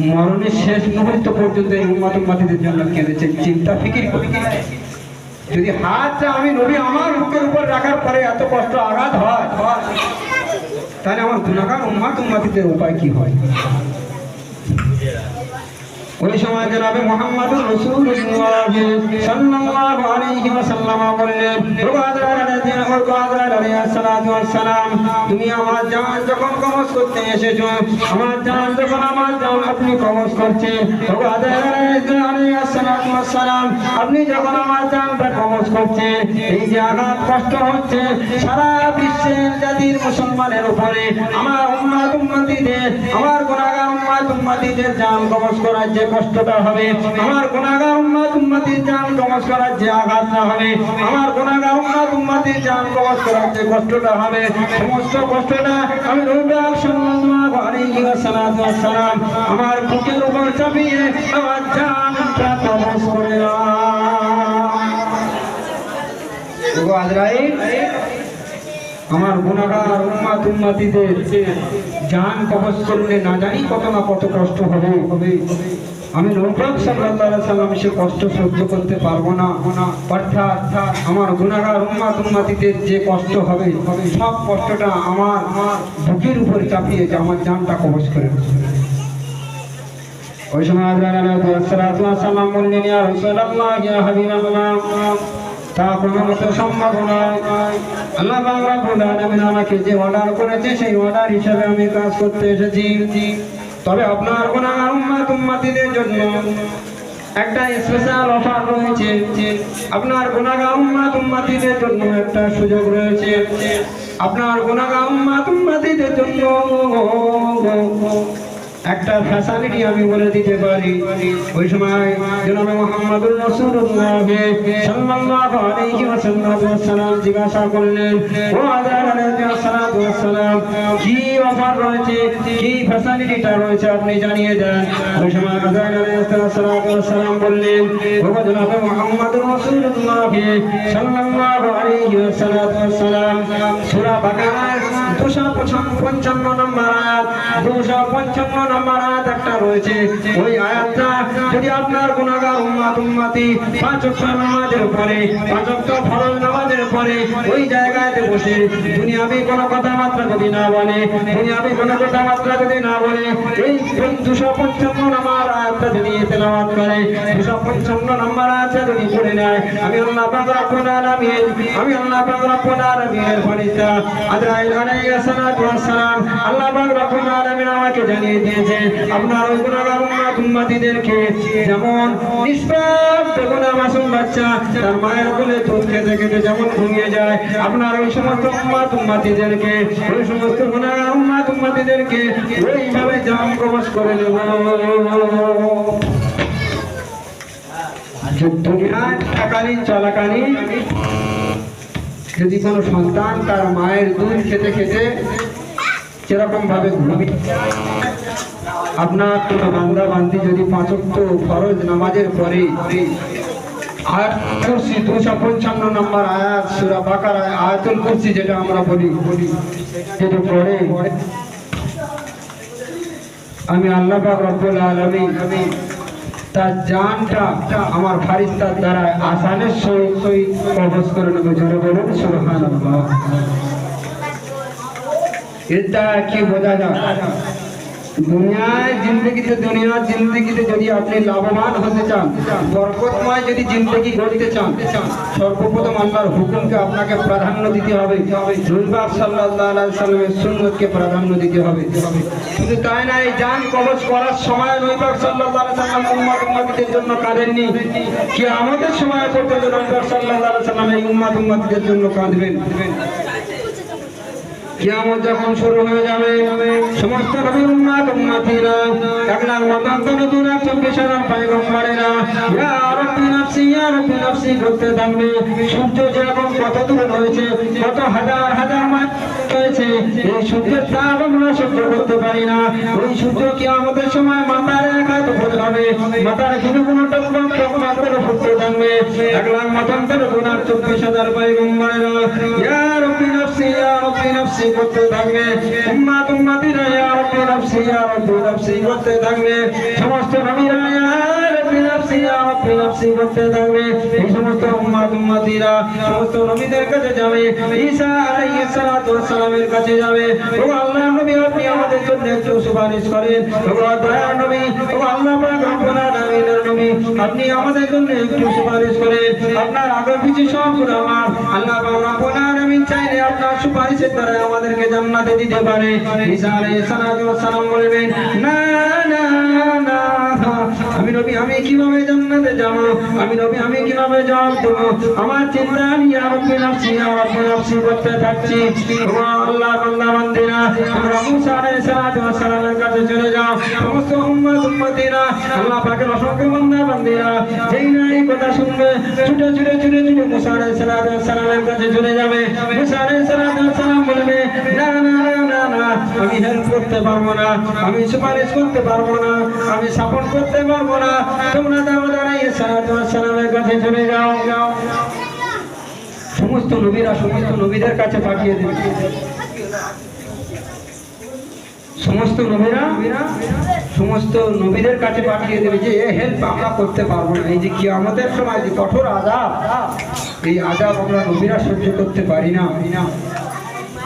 মরণের শেষ মুহূর্ত পর্যন্ত এই উম্মতের জন্য কেঁদেছেন। চিন্তা ফিকির করে যদি হাতটা আমি নবী আমার বুকের উপর রাখার পরে এত কষ্ট আঘাত হয়, তাহলে আমার গুনাহগার উম্মতের উপায় কি হয়। ওই সময় জনাবে মুহাম্মদুর রাসূলুল্লাহ সাল্লাল্লাহু আলাইহি ওয়াসাল্লাম বললেন, তুমি আমার জান যখন কবজ করতে এসেছো, আমার জান যখন আমার জান আপনি কবজ করছেন, আপনি যখন আমার জানটা কবজ করছেন, এই যে আঘাত কষ্ট হচ্ছে সারা বিশ্বের জাতির মুসলমানের উপরে, আমার উম্মতিদের, আমার গুনাহগার উম্মতিদের জান কবজ করার যে কষ্টটা হবে, আমার গুনাহগার উম্মতির জান কবজ করার যে আঘাতটা হবে, আমার গুনাহগার উম্মতির জান কবজ করার যে কষ্টটা হবে, সমস্ত কষ্টটা আমি নবী পাক সাল্লাল্লাহু আলাইহি ওয়াসাল্লাম আমার বুকের উপর চাপিয়ে আমার জানটা কবজ করলাম। ওগো আজরাইল, আমার গুনাহগার উম্মতিদের জান কবজ করলে না জানি কত না কত কষ্ট হবে। আমি নবী পাক সাল্লাল্লাহু আলাইহি ওয়াসাল্লাম সে কষ্ট সহ্য করতে পারবো না। অর্থাৎ আমার গুনাহগার উম্মতিদের যে কষ্ট হবে, সব কষ্টটা আমার বুকের উপর চাপিয়ে আমার জানটা কবজ করে। ওই সময় আজরাইল আলাইহিস সালাতু ওয়াস সালাম বললেন, ইয়া রাসূলুল্লাহ, ইয়া হাবিবাল্লাহ, তা কোনো মতে সম্ভব নয়। আল্লাহ পাক রব্বুল আলামিন আমাকে যে অর্ডার করেছে সেই অর্ডার হিসেবে আমি কাজ করতে এসেছি। তবে আপনার গুনাহগার উম্মতিদের জন্য একটা স্পেশাল অফার রয়েছে, আপনার গুনাহগার উম্মতিদের জন্য একটা সুযোগ রয়েছে। আপনার গুনাহগার উম্মতিদের জন্য একটা ফ্যাসিলিটি আমি বলে দিতে পারি। ওই সময় জনাবে মুহাম্মদুর রাসূলুল্লাহ সাল্লাল্লাহু আলাইহি ওয়াসাল্লাম জিজ্ঞাসা করলেন, ও আজরাইল আলাইহিস সালাতু ওয়াস সালাম, কি অফার রয়েছে, কি ফ্যাসিলিটিটা রয়েছে আপনি জানিয়ে দেন। ওই সময় আজরাইল আলাইহিস সালাতু ওয়াস সালাম বললেন, ও জনাবে মুহাম্মদুর রাসূলুল্লাহ সাল্লাল্লাহু আলাইহি ওয়াসাল্লাম, সূরা বাকারার 255 নম্বর আয়াত, 255 নম্বর আয়াত একটা রয়েছে। ওই আয়াতটা যদি আপনার গুনাহগার উম্মতি 5 ওয়াক্ত নামাজের পরে, 5 ওয়াক্ত ফরজ নামাজের পরে ওই জায়গাতে বসে দুনিয়াবি কোনো কথাবার্তা যদি না বলে, দুনিয়াবি কোনো কথাবার্তা যদি না বলে, এই 255 নম্বর আয়াতটা যদি তেলাওয়াত করে, 255 নম্বর আয়াতটা যদি পড়ে নেয়, আমি আল্লাহ পাক রব্বুল আলামিন, আমি আল্লাহ পাক রব্বুল আলামিনের ফেরেশতা আজরাইল আলাইহিস সালাতু ওয়াস সালাম, আল্লাহ পাক রব্বুল আলামিন আমাকে জানিয়ে দিয়েছে, আপনার ওই গুনাহগার উম্মতিদেরকে যেমন নিষ্পাপ বেগুনা মাসুম বাচ্চা তার মায়ের কোলে দুধ খেতে খেতে যেমন ঘুমিয়ে যায়, আপনার ওই সমস্ত উম্মতিদেরকে, ওই সমস্ত গুনাহগার উম্মতিদেরকে ওইভাবে জান কবজ করে নেব। যুদ্ধবিহার থাকালীন চলাকালীন যদি কোনো সন্তান তার মায়ের দুধ খেতে খেতে যেরকম ভাবে ঘুমিয়ে, আপনার কোনো বান্দা বান্দি যদি 5 ওয়াক্ত ফরজ নামাজের পরে আয়াত কুরসি 255 নম্বর আয়াত সূরা বাকারা আয়াতুল কুরসি যেটা আমরা বলি যেটা পড়ে, আমি আল্লাহ পাক রব্বুল আলামিন তার জানটা আমার ফারিস্তার দ্বারা আসানের সহিত কবজ করে নেবে। জোরে বলুন সুবহানাল্লাহ। এটা কি বোঝা যায়? দুনিয়ার জিন্দগিতে যদি আপনি লাভবান হতে চান, বরকতময় যদি জিন্দগি গড়তে চান, সর্বপ্রথম আল্লাহর হুকুমকে আপনাকে প্রাধান্য দিতে হবে। নবী পাক সাল্লাল্লাহু আলাইহি ওয়াসাল্লামের সুন্নতকে প্রাধান্য দিতে হবে। শুধু তাই না, এই জান কবজ করার সময় নবী পাক সাল্লাল্লাহু আলাইহি ওয়াসাল্লাম উম্মতের জন্য কাঁদেননি, কিয়ামতের সময় পর্যন্ত নবী পাক সাল্লাল্লাহু আলাইহি ওয়াসাল্লাম এই উম্মতের জন্য কাঁদবেন। কিয়ামত যখন শুরু হয়ে যাবে, সমস্ত নবীর উম্মতিরা 1,24,000 পয়গম্বরেরা ইয়া রাব্বি নাফসি করতে থাকবে। সূর্য যেরকম কত দূর রয়েছে, কত হাজার হাজার মাইল রয়েছে, এই সূর্যের তাপ আমরা সহ্য করতে পারি না। ওই সূর্য কিয়ামতের সময় মাথার এক হাত উপরে হবে, মাথার কিছু কোনো টকবক করে ফুটতে থাকবে। 1,24,000 পয়গম্বরেরা ইয়া রাব্বি নাফসি করতে থাকবে। উম্মতিরা ইয়া রাব্বি নাফসি করতে থাকবে। সমস্ত নবীরা ইয়া রাব্বি নাফসি করতে থাকবে। এই সমস্ত উম্মতিরা সমস্ত নবীদের কাছে যাবে, ঈসা আলাইহিস সালাতু ওয়াস সালামের কাছে যাবে। ও আল্লাহর নবী, আপনি আমাদের জন্য একটু সুপারিশ করেন। ও দয়ার নবী, ও আল্লাহ পাক রব্বুল আলামিনের নবী, আপনি আমাদের জন্য একটু সুপারিশ করেন। আপনার আগে পিছে সব গুনাহ আল্লাহ পাক রব্বুল আলামিন চাইলে আপনার সুপারিশের দ্বারা আমাদেরকে জান্নাতে দিতে পারে। ঈসা আলাইহিস সালাতু ওয়াস সালাম বলবেন, না না না, আমি নবী, আমি কিভাবে জান্নাতে যাব? আমি নবী, আমি কিভাবে জবাব দেব? আমার চিন্তা ইয়া রাব্বি নাফসি করতে থাকছি। ও আল্লাহ বান্দা বান্দিরা, তোমরা মুসা আলাইহিস সালাতু ওয়াস সালামের কাছে চলে যাও। সমস্ত উম্মতিরা, আল্লাহ পাকের অসংখ্য বান্দা বান্দিরা যেই না এই কথা শুনবে, ছুটে মুসা আলাইহিস সালাতু ওয়াস সালামের কাছে চলে যাবে। মুসা আলাইহিস সালাতু ওয়াস সালাম বলবে, না না না না, আমি হেল্প করতে পারবো না, আমি সুপারিশ করতে পারবো না, আমি সাপোর্ট করতে পারবো না। তোমরা দাউদ আলাইহিস সালাতু ওয়াস সালামের কাছে চলে যাও। সমস্ত নবীদের কাছে পাঠিয়ে দেবে। সমস্ত নবীদের কাছে পাঠিয়ে দেবে যে এ হেল্প আমরা করতে পারবো না। এই যে কিয়ামতের সময় যে কঠোর আযাব, এই আযাব আমরা নবীরা সহ্য করতে পারি না।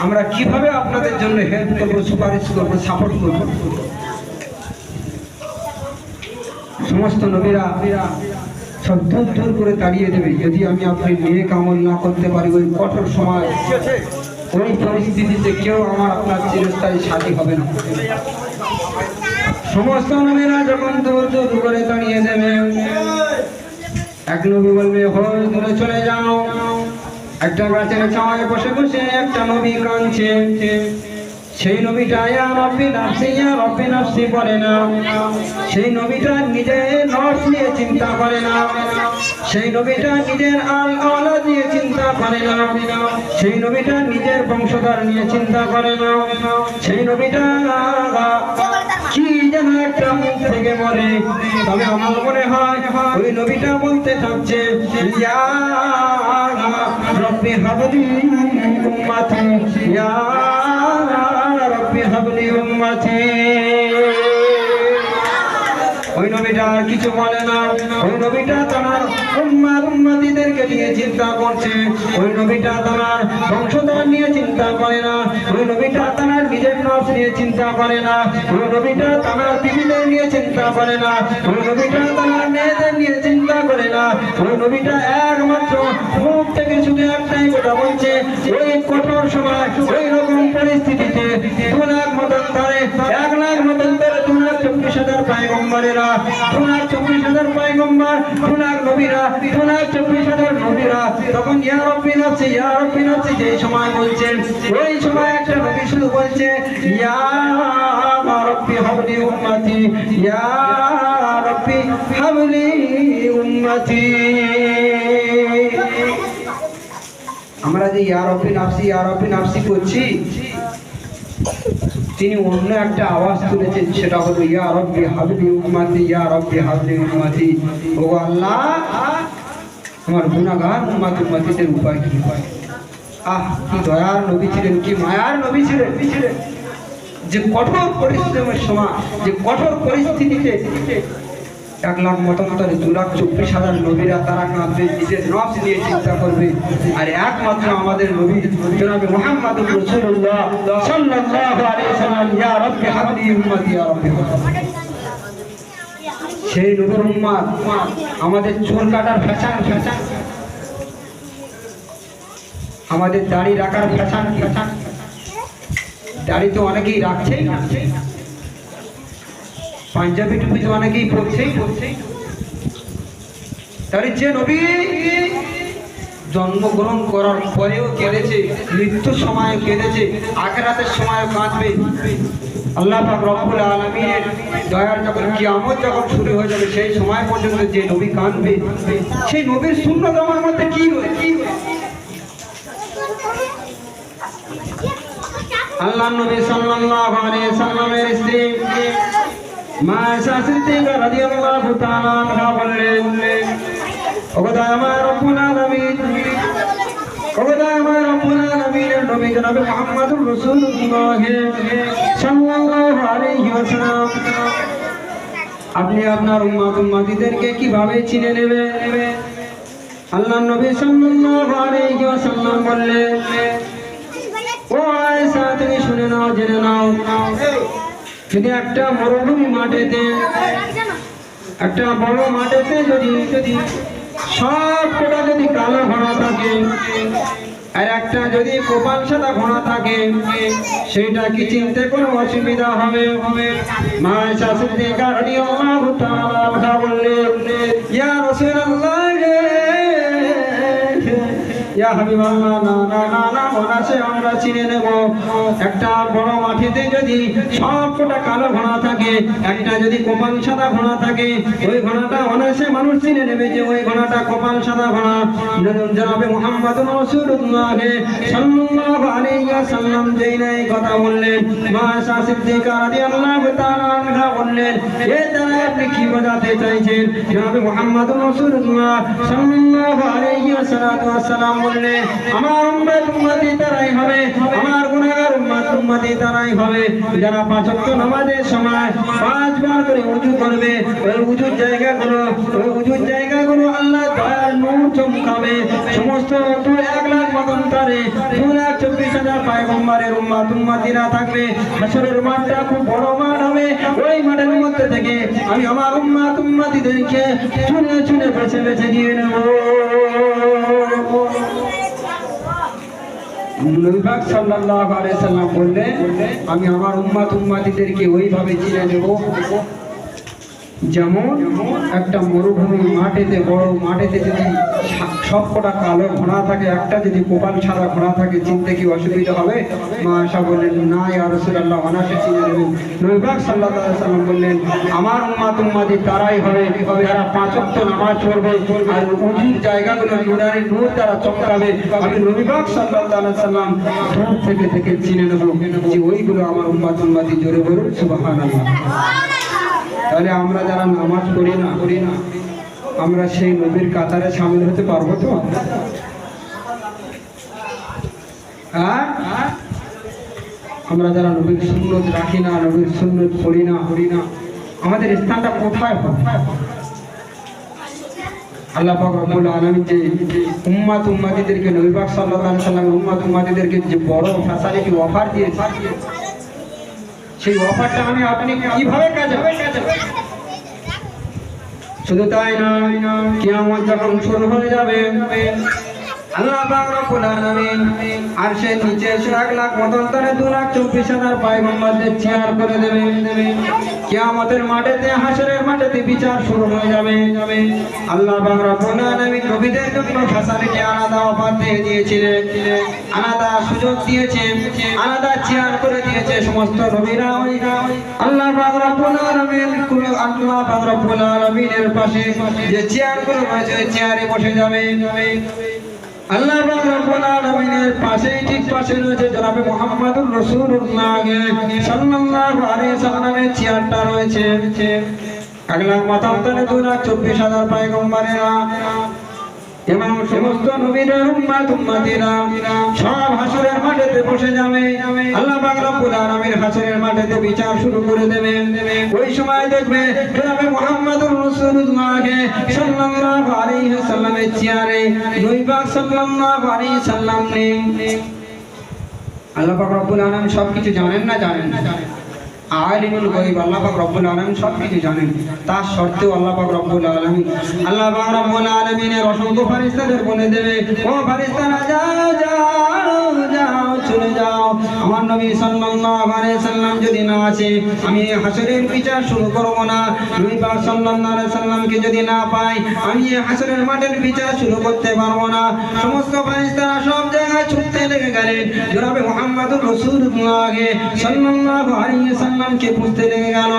আমরা কিভাবে আপনাদের জন্য হেল্প করবো, সুপারিশ করবো, সাপোর্ট করবো? সমস্ত নবীরা সব দূর করে তাড়িয়ে দেবে যদি আমি আপনি নেক আমল না করতে পারি। ওই কঠোর সময়, ওই পরিস্থিতিতে কেউ আমার আপনার চিরস্থায়ী সাথী হবে না। সমস্ত নবীরা যখন দূর করে তাড়িয়ে দেবে, এক নবী বলবে, হয় দূরে চলে যাও। একটা গাছের ছায়ায় বসে একটা নবী কাঁদছে। সেই নবীটা ইয়া রাব্বি নাফসি বলে না। সেই নবীটা নিজের নফস নিয়ে চিন্তা করে না। সেই নবীটা নিজের আওলাদ নিয়ে চিন্তা করে না। সেই নবীটা নিজের বংশধর নিয়ে চিন্তা করে না। সেই নবীটা কি যেন একটা মুখ থেকে বলে, তবে আমার মনে হয় ওই নবীটা বলতে থাকছে, ইয়া রাব্বি হাবলি উম্মতি, ইয়া রাব্বি হাবলি উম্মতি। ওই নবীটা আর কিছু বলে না। ওই নবীটা তার উম্মতিদেরকে নিয়ে চিন্তা করছে। ওই নবীটা তার বংশধর নিয়ে চিন্তা করে না। ওই নবীটা তার নিজের নফস নিয়ে চিন্তা করে না। ওই নবীটা তার বিবিদের নিয়ে চিন্তা করে না। ওই নবীটা তার মেয়েদের নিয়ে চিন্তা করে না। ওই নবীটা একমাত্র মুখ থেকে শুধু একটাই কথা বলছে, ওই কঠোর সময়, ওই রকম পরিস্থিতিতে 2 লাখ মতন ধরে, 1 লাখ মতন ধরে 2,24,000 পয়গম্বরেরা, 2,24,000 পয়গম্বর, 2 লাখ নবীরা, 2,24,000 নবীরা তখন ইয়া রাব্বি নাফসি যে সময় বলছেন, ওই সময় একটা নবী শুধু বলছে, ইয়া রাব্বি হাবলি উম্মতি, ইয়া রাব্বি হাবলি উম্মতি। আমরা যে ইয়া রাব্বি নাফসি করছি, তিনি অন্য একটা আওয়াজ তুলেছেন, সেটা হলো ইয়া রাব্বি হাবলি উম্মতি, ইয়া রাব্বি হাবলি উম্মতি। ও আল্লাহ, আমার গুনাহগার উম্মতিদের উপায় কি? কি দয়ার নবী ছিলেন, কি মায়ার নবী ছিলেন, যে কঠোর পরিশ্রমের সময়, যে কঠোর পরিস্থিতিতে 1,00,000 মতান্তরে 2,24,000 নবীরা তারা কাঁদবে, নিজের নফস নিয়ে চিন্তা করবে। আর একমাত্র আমাদের নবী জনাবে মুহাম্মদুর রাসূলুল্লাহ সাল্লাল্লাহু আলাইহি ওয়াসাল্লাম, ইয়া রাব্বি হাবলি উম্মতি ইয়া রাব্বি। সেই নবীর উম্মত আমাদের চুল কাটার ফ্যাশন, আমাদের দাড়ি রাখার ফ্যাশন। দাড়ি তো অনেকেই রাখছেই, পাঞ্জাবি টুপি তো অনেকেই পরছেই। তার যে নবী জন্মগ্রহণ করার পরেও কেঁদেছে, মৃত্যুর সময় কেঁদেছে, আখিরাতের সময় কাঁদবে। আল্লাহ পাক রব্বুল আলামিনের দয়ার যখন কিয়ামত যখন শুরু হয়ে যাবে, সেই সময় পর্যন্ত যে নবী কাঁদবে, সেই নবীর সুন্নাত আমার মধ্যে কি রয়েছে? আল্লাহ নবী সাল্লাল্লাহু আলাইহি ওয়াসাল্লামের স্ত্রী মা আয়েশা সিদ্দিকা রাদিয়াল্লাহু তাআলা আনহা বললেন, ওগো আমার রব্বুল আলামিন, ওগো আমার রব্বুল আলামিনের নবী জনাবে মুহাম্মদুর রাসূলুল্লাহ সাল্লাল্লাহু আলাইহি ওয়াসাল্লাম, আপনি আপনার উম্মতদেরকে কিভাবে চিনে নেবেন? আল্লাহ নবী সাল্লাল্লাহু আলাইহি ওয়াসাল্লাম বললেন, ও আয়েশা তুমি শুনে নাও, জেনে নাও, যদি একটা মরুভূমি মাঠেতে, একটা বড় মাঠেতে যদি সব কটা যদি কালো ঘোড়া থাকে আর একটা যদি কপাল সাদা ঘোড়া থাকে, সেটা কি চিনতে কোনো অসুবিধা হবে? মা আয়েশা সিদ্দিকা রাদিয়াল্লাহু তাআলা আনহা বললেন, ইয়া রাসূলুল্লাহ, ইয়া হাবিবাল্লাহ, না না না না, অনাসে আমরা চিনে নেব। একটা বড় মাঠেতে যদি সব কটা কালো ঘোড়া থাকে, একটা যদি কপাল সাদা ঘোড়া থাকে, ওই ঘোড়াটা অনাসে মানুষ চিনে নেবে যে ওই ঘোড়াটা কপাল সাদা ঘোড়া। জনাবে মুহাম্মদুর রাসূলুল্লাহ সাল্লাল্লাহু আলাইহি ওয়াসাল্লাম যেই না এই কথা বললেন, মা আয়েশা সিদ্দিকা রাদিয়াল্লাহু তাআলা আনহা বললেন, এর দ্বারা আপনি কি বোঝাতে চাইছেন? জনাবে মুহাম্মদুর রাসূলুল্লাহ সাল্লাল্লাহু আলাইহি ওয়াসাল্লাম বললেন, আমার উম্মত উম্মতি তারাই হবে, আমার গুনাহগার উম্মত উম্মতি তারাই হবে যারা 5 ওয়াক্ত নামাজের সময় 5 বার করে ওযু করবে। ওই ওযুর জায়গাগুলো আল্লাহ দয়ার নূর চমকাবে। সমস্ত 1,00,000 মতান্তরে 2,24,000 পয়গম্বরের উম্মত উম্মতিরা থাকবে। হাশরের মাঠটা খুব বড় মাঠ হবে। ওই মাঠের মধ্যে থেকে আমি আমার উম্মত উম্মতিদেরকে চুনে চুনে বেছে বেছে দিয়ে নেব। নবী পাক সাল্লাল্লাহু আলাইহি ওয়াসাল্লাম বললেন, আমি আমার উম্মত উম্মতিদেরকে ওইভাবে চিনে নেব যেমন একটা মরুভূমি মাঠেতে, বড় মাঠেতে যদি সবকটা কালো ঘোড়া থাকে, একটা যদি কপাল সাদা ঘোড়া থাকে, চিনতে কি অসুবিধা হবে? মা আয়েশা বললেন, না ইয়া রাসূলুল্লাহ, অনায়াসে চিনে নেবেন। নবী পাক সাল্লাল্লাহু আলাইহি ওয়াসাল্লাম বললেন, আমার উম্মত উম্মতি তারাই হবে যারা 5 ওয়াক্ত নামাজ পড়বে আর ওযুর জায়গাগুলো নুরানি নূর দ্বারা চমকাবে। আমি নবী পাক সাল্লাল্লাহু আলাইহি ওয়াসাল্লাম দূর থেকে থেকে চিনে নেব যে ওইগুলো আমার উম্মত উম্মতি। জোরে বলুন সুবহানাল্লাহ। তাহলে আমরা যারা নামাজ পড়ি না, আমরা সেই নবীর কাতারে শামিল হতে পারবো তো? আমরা যারা নবীর সুন্নত রাখি না, নবীর সুন্নত পড়ি না, আমাদের স্থানটা কোথায়? আল্লাহ পাক রব্বুল আলামিন যে উম্মত উম্মতিদেরকে, নবী পাক সাল্লাল্লাহু আলাইহি ওয়াসাল্লামের উম্মত উম্মতিদেরকে যে বড় ফ্যাসিলিটি অফার দিয়েছে, সেই অফারটা আমি আপনি কিভাবে কাজে? শুধু তাই নয়, কিয়ামত যখন শুরু হয়ে যাবে, আল্লাহ পাক রব্বুল আলামিন আরশের নিচে 1,00,000 মতান্তরে 2,24,000 পয়গম্বরদের চেয়ার করে দেবে। কিয়ামতের মাঠেতে, হাশরের মাঠেতে বিচার শুরু হয়ে যাবে। আল্লাহ পাক রব্বুল আলামিন নবীদের জন্য ফ্যাসিলিটি আলাদা অফার দিয়ে দিয়েছিলেন, আলাদা সুযোগ দিয়েছে, আলাদা চেয়ার করে দিয়েছে সমস্ত নবীরা। আল্লাহ পাক রব্বুল আলামিনের পাশে যে চেয়ারগুলো রয়েছে, ওই চেয়ারে বসে যাবে। আল্লাহ পাক রব্বুল আলামিনের পাশেই, ঠিক পাশে রয়েছে জনাবে মুহাম্মদুর রাসূলুল্লাহ সাল্লাল্লাহু আলাইহি ওয়াসাল্লামের চেয়ারটা রয়েছে। 1,00,000 মতান্তরে 2,24,000 পয়গম্বরেরা এবং সমস্ত নবীর উম্মতেরা সব হাসরের মাঠেতে বসে যাবে। আল্লাহ পাক রব্বুল আলামিন হাসরের মাঠেতে বিচার শুরু করে দেবেন। ওই সময় দেখবে জনাবে মুহাম্মদুর রাসূলুল্লাহ সাল্লাল্লাহু আলাইহি ওয়াসাল্লামের চেয়ারে নবী পাক সাল্লাল্লাহু আলাইহি সাল্লাম নেই। আল্লাহ পাক রব্বুল আলামিন সবকিছু জানেন না জানেন আলিমুল গায়ব আল্লাহ পাক রব্বুল আলামিন সবকিছু জানেন। তার সত্ত্বেও আল্লাহ পাক রব্বুল আলামিনের অসংখ্য ফেরেশতাদের বলে দেবে, ও ফেরেশতারা যাও যাও যাও চলে যাও। আমার নবী সাল্লাল্লাহু আলাইহি সাল্লাম যদি না আসে আমি হাসরের বিচার শুরু করব না। নবী পাক সাল্লাল্লাহু আলাইহি সাল্লামকে যদি না পাই আমি হাসরের মাঠের বিচার শুরু করতে পারবো না। সমস্ত ফেরেশতারা সব জায়গায় ছুটতে লেগে গেলেন। জনাবে মুহাম্মদুর রাসূলুল্লাহ সাল্লাল্লাহু আলাইহি সাল্লামকে খুঁজতে লেগে গেল।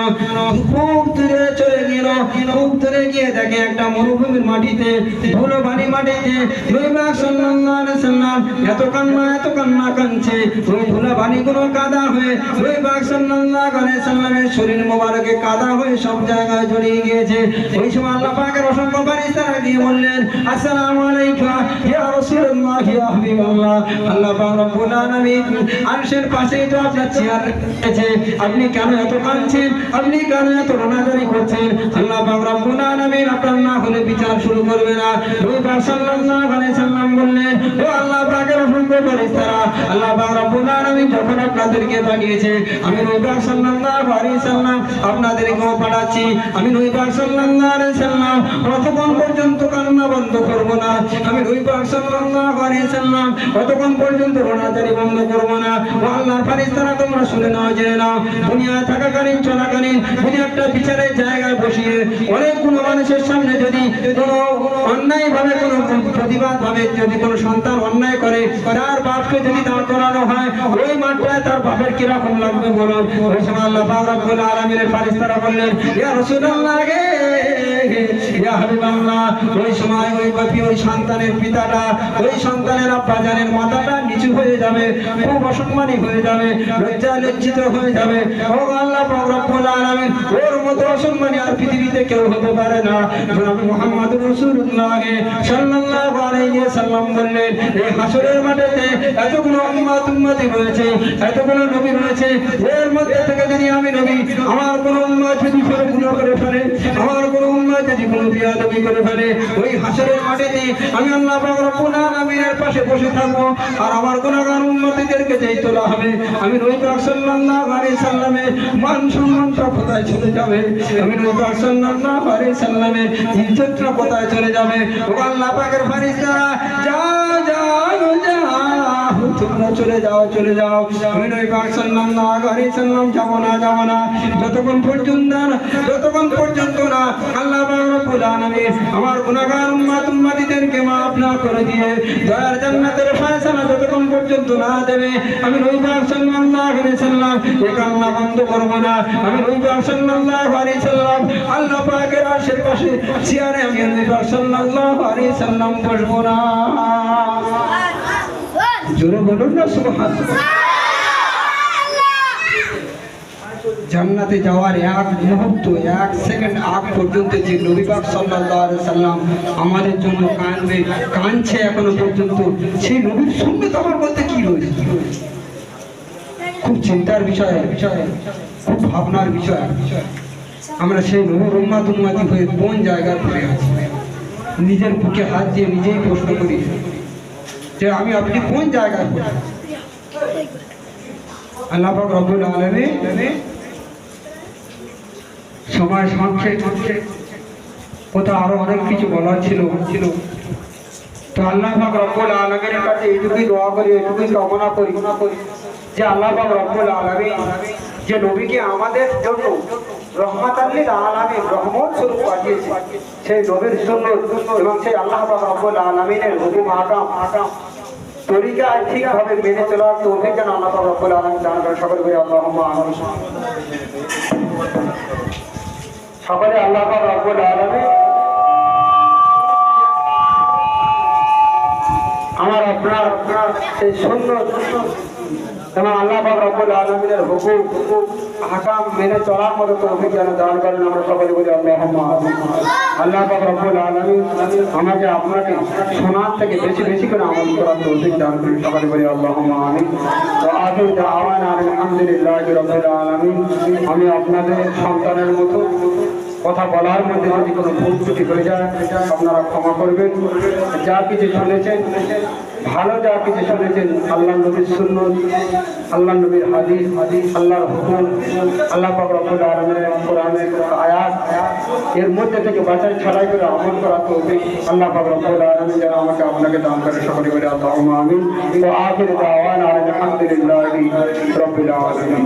খুব দূরে চলে গেল। খুব দূরে গিয়ে দেখে একটা মরুভূমির মাটিতে ধুলো বালি মাটিতে নবী পাক সাল্লাল্লাহু আলাইহি সাল্লাম এত কান্না কাঁদছে। ওই ধুলো বালিগুলো কাদা হয়ে নবী পাক সাল্লাল্লাহু আলাইহি সাল্লামের শরীর মোবারকে কাদা হয়ে সব জায়গায় জড়িয়ে গিয়েছে। ওই সময় আল্লাহ পাকের অসংখ্য ফেরেশতারা গিয়ে বললেন, আসসালামু আলাইকা ইয়া রাসূলুল্লাহ ইয়া হাবিবাল্লাহ। আল্লাহ পাক রব্বুল আলামিন আরশের পাশেই তো আপনার চেয়ার রেখেছে, আপনি কেন এত কাঁদছেন, আপনি কেন এত রোনাজারি করছেন? আল্লাহ পাক রব্বুল আলামিন আপনার না হলে বিচার শুরু করবে না। নবী পাক সাল্লাল্লাহু আলাইহি সাল্লাম বললেন, ও আল্লাহ পাকের অসংখ্য ফেরেশতারা, আল্লাহ পাক রব্বুল আলামিন যখন আপনাদেরকে পাঠিয়েছে আমি নবী পাক সাল্লাল্লাহু আলাইহি সাল্লাম আপনাদেরকেও পাঠাচ্ছি। আমি নবী পাক সাল্লাল্লাহু আলাইহি সাল্লাম কতক্ষণ পর্যন্ত কান্না বন্ধ করব না। আমি নবী পাক সাল্লাল্লাহু আলাইহি সাল্লাম কতক্ষণ পর্যন্ত রোনাজারি বন্ধ করব না। ও আল্লাহর ফেরেশতারা তোমরা শুনে নাও, জেনে নাও, দুনিয়া থাকাকালীন চলাকালীন যদি একটা বিচারের জায়গায় বসিয়ে অনেকগুলো মানুষের সামনে যদি কোনো অন্যায় ভাবে কোনো প্রতিবাদ ভাবে যদি কোনো সন্তান অন্যায় করে তার বাপকে যদি দাঁড় করানো হয় ওই মাঠটায় তার বাপের কিরকম লাগবে বলুন। ওই সময় আল্লাহ পাক রব্বুল আলামিনের ফেরেশতারা বললেন, ইয়া রাসূলুল্লাহ গে ইয়া হাবিবাল্লাহ। ওই সময় ওই বাপি ওই সন্তানের পিতাটা ওই সন্তানের আব্বাজানের মাথাটা নিচু হয়ে যাবে, খুব অসম্মানী হয়ে যাবে, লজ্জিত হয়ে যাবে। ও আল্লাহ পাক রব্বুল আলামিন ওর মতো অসম্মানী আর পৃথিবীতে কেউ হতে পারে না। জনাব মুহাম্মদুর রাসূলুল্লাহ সাল্লাল্লাহু আলাইহি সাল্লাম বললেন, এই হাসরের মাঠেতে এতগুলো উম্মতি রয়েছে, এতগুলো নবী রয়েছে, এর মধ্যে থেকে যদি আমি নবী আমার কোনো উম্মত যদি গুনাহ করে ফেলে, আমার কোনো উম্মত যদি কোনো বিয়াদবি করে ফেলে, ওই হাসরের মাঠেতে আমি আল্লাহ পাক রব্বুল আলামিনের পাশে বসে থাকবো আর আমার গুনাহগার উম্মতিদেরকে যেই তোলা হবে আমি নবী পাক সাল্লাল্লাহু আলাইহি সাল্লামের মান সম্মানটা কোথায় চলে যাবে, আমি নবী পাক সাল্লাল্লাহু আলাইহি সাল্লামের ইজ্জতটা কোথায় চলে যাবে। ও আল্লাহ পাকের ফেরেশতারা যাও যাও যাও তোমরা চলে যাও চলে যাও। আমি নবী পাক সাল্লাল্লাহু আলাইহি সাল্লাম যাব না যতক্ষণ পর্যন্ত না আল্লাহ পাক রব্বুল আলামিন আমার গুনাহগার উম্মতিদেরকে মাফ না করে দিয়ে দয়ার জান্নাতের ফয়সালা যতক্ষণ পর্যন্ত না দেবে আমি নবী পাক সাল্লাল্লাহু আলাইহি সাল্লাম এই কান্না বন্ধ করব না। আমি নবী পাক সাল্লাল্লাহু আলাইহি সাল্লাম আল্লাহ পাকের আরশের পাশে চেয়ারে আমি নবী পাক সাল্লাল্লাহু আলাইহি সাল্লাম বসবো না। জোরে বলুন না সুবহানাল্লাহ। জান্নাতে যাওয়ার এক মুহূর্ত এক সেকেন্ড আগ পর্যন্ত যে নবী পাক সাল্লাল্লাহু আলাইহি সাল্লাম আমাদের জন্য কাঁদছে এখনো পর্যন্ত, সেই নবীর সুন্নাত আমার বলতে কি রয়েছে? খুব চিন্তার বিষয়, খুব ভাবনার বিষয়। আমরা সেই নবীর উম্মতি হয়ে কোন জায়গায় পড়ে আছি? নিজের বুকে হাত দিয়ে নিজেই প্রশ্ন করি যে আমি আপনি কোন জায়গায় পড়ে আছি? আল্লাহ পাক রব্বুল আলামিন সময় সংক্ষেপ কোথাও আরো অনেক কিছু বলার ছিল তো আল্লাহ পাক রব্বুল আলামিনের কাছে এইটুকুই দোয়া করি, এইটুকুই কামনা করি যে আল্লাহ পাক রব্বুল আলামিন যে নবীকে আমাদের জন্য রহমাতাল লিল আলামিন রহমত স্বরূপ পাঠিয়েছে, সেই নবীর সুন্নাত এবং সেই আল্লাহ পাক রব্বুল আলামিনের হুকুম আহকাম তরিকা ঠিকভাবে মেনে চলার তৌফিক যেন আল্লাহ পাক রব্বুল আলামিন দান করেন। সকলে বলি আল্লাহুম্মা আমিন। সকলে আল্লাহ পাক রব্বুল আলামিন আমার আপনার সেই সুন্নাত এবং আল্লাহ পাক রব্বুল আলামিনের হুকুম আহকাম মেনে চলার মতো তৌফিক যেন দান করেন। আমরা সকলে বলি আল্লাহুম্মা আমিন। আল্লাহ পাক রব্বুল আলামিন আমাকে আপনাকে শোনার থেকে বেশি বেশি করে আমল করার তৌফিক দান করেন। সকলে বলি আল্লাহুম্মা আমিন। তো আখির দাওয়ানা আলহামদুলিল্লাহি রাব্বিল আলামিন। আমি আপনাদের সন্তানের মতো কথা বলার মধ্যে যদি কোনো ভুল ত্রুটি হয়ে যায় আপনারা ক্ষমা করবেন। যা কিছু শুনেছেন ভালো, যা কিছু শুনেছেন আল্লাহ নবীর সুন্নত, আল্লাহ নবীর হাদিস, আল্লাহর হুকুম, আল্লাহ পাক রব্বুল আলামিনের কোরআনের আয়াত, এর মধ্যে থেকে বাছাই ছাড়াই করে আমল করা তৌফিক আল্লাহ পাক রব্বুল আলামিন যেন আমাকে আপনাকে দান করে। সকলে বলে আল্লাহুম্মা আমিন। তো আখির দাওয়ানা আলহামদুলিল্লাহি রাব্বিল আলামিন।